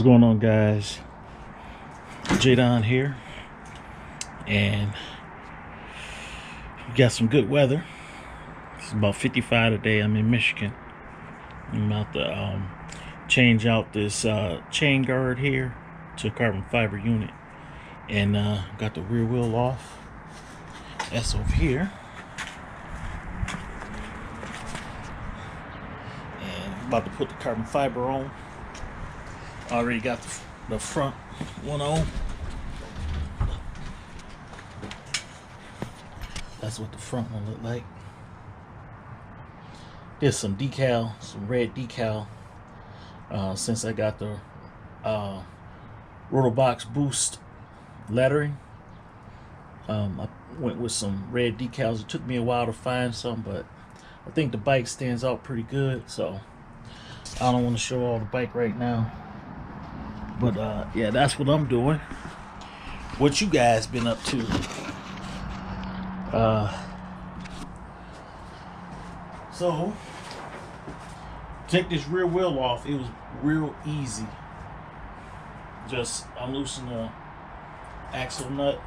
going on, guys? Jadon here, and we got some good weather. It's about 55 today. I'm in Michigan. I'm about to change out this chain guard here to a carbon fiber unit, and got the rear wheel off. That's over here, and about to put the carbon fiber on. Already got the front one on. That's what the front one look like. There's some decal, some red decal. Since I got the Rotobox Boost lettering, I went with some red decals. It took me a while to find some, but I think the bike stands out pretty good, so I don't want to show all the bike right now. But yeah, that's what I'm doing. What you guys been up to? So take this rear wheel off. It was real easy. Just unloosen the axle nut,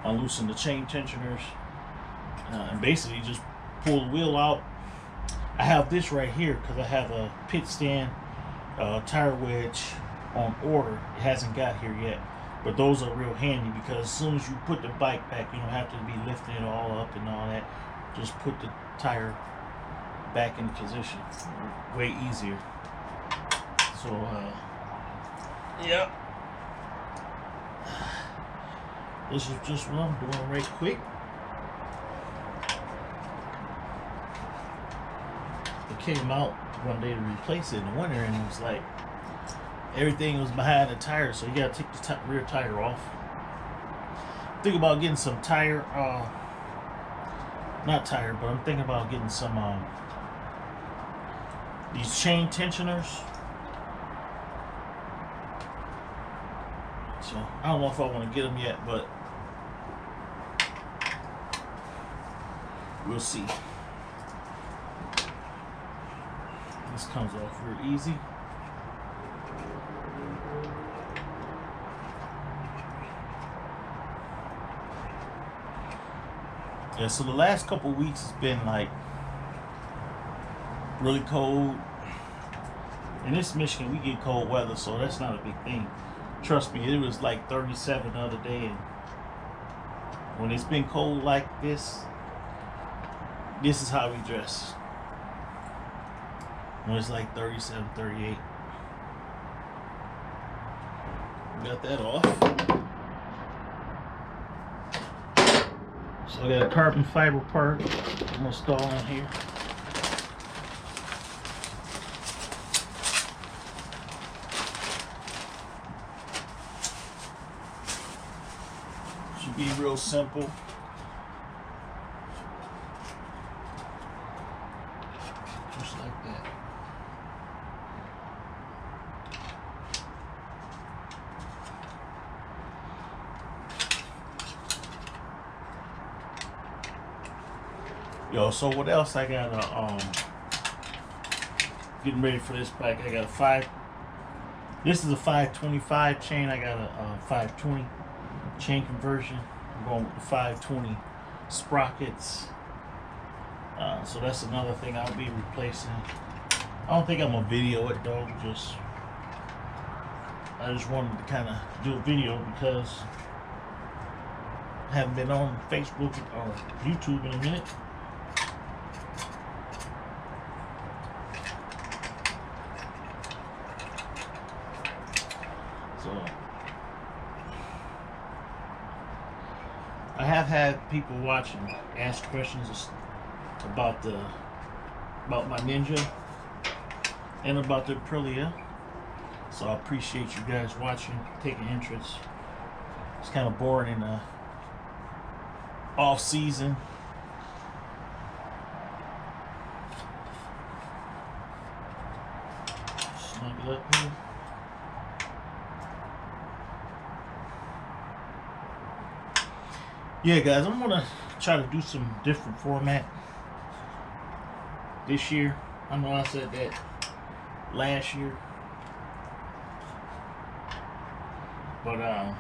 unloosen the chain tensioners, and basically just pull the wheel out. I have this right here because I have a pit stand tire wedge on order. It hasn't got here yet, but those are real handy because as soon as you put the bike back, you don't have to be lifting it all up and all that. Just put the tire back in position. Way easier. So yep, this is just what I'm doing right quick. It came out one day to replace it in the winter, and it was like everything was behind the tire, so you gotta take the rear tire off. Think about getting some tire, not tire, but I'm thinking about getting some these chain tensioners. So I don't know if I want to get them yet, but we'll see. This comes off real easy. Yeah, so the last couple weeks has been like really cold. In this Michigan, we get cold weather, so that's not a big thing. Trust me, it was like 37 the other day, and when it's been cold like this is how we dress. When it's like 37, 38. Got that off. So I got a carbon fiber part I'm gonna install in here. Should be real simple. Just like that. Yo, so what else I got? Getting ready for this bike. I got this is a 525 chain. I got a 520 chain conversion. I'm going with the 520 sprockets. So that's another thing I'll be replacing. I don't think I'm gonna video it though. I just wanted to kind of do a video because I haven't been on Facebook or YouTube in a minute. So I have had people watching ask questions about my Ninja and about the Aprilia. So I appreciate you guys watching, taking interest. It's kind of boring in the off season. Snug it up here. Yeah, guys, I'm gonna try to do some different format this year. I know I said that last year, But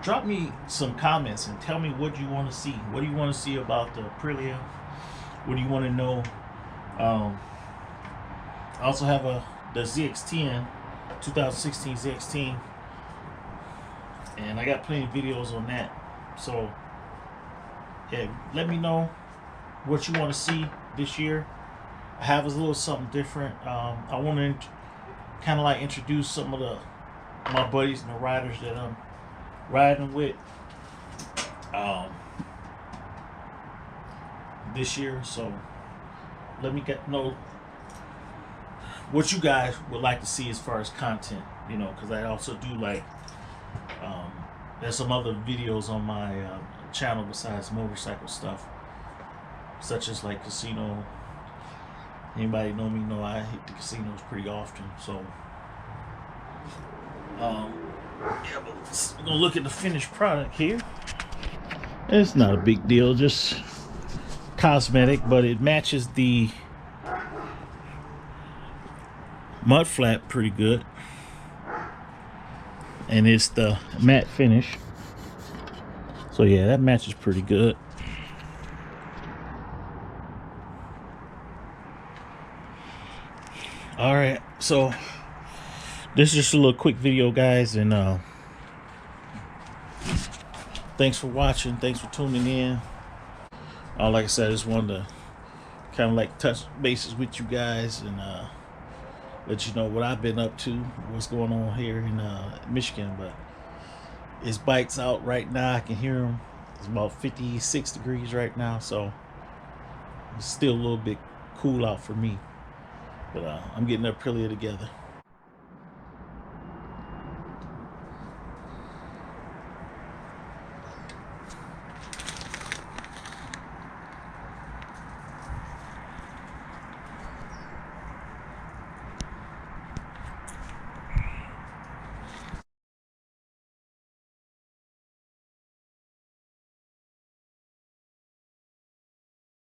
drop me some comments and tell me what you want to see. What do you want to see about the Aprilia? What do you want to know? I also have the ZX10, 2016 ZX10, and I got plenty of videos on that. So yeah, let me know what you want to see this year. I have a little something different. I want to kind of like introduce some of my buddies and the riders that I'm riding with this year. So let me know what you guys would like to see as far as content, you know, because I also do like there's some other videos on my channel besides motorcycle stuff, such as like casino. Anybody know me know I hit the casinos pretty often. So yeah, but we're gonna look at the finished product here. It's not a big deal, just cosmetic, but it matches the mud flap pretty good, and it's the matte finish. So yeah, that matches pretty good. All right, so this is just a little quick video, guys, and thanks for watching. Thanks for tuning in. Like I said, I just wanted to kind of like touch bases with you guys and let you know what I've been up to, what's going on here in Michigan. But it's bikes out right now. I can hear them. It's about 56 degrees right now, so it's still a little bit cool out for me. But I'm getting Aprilia together.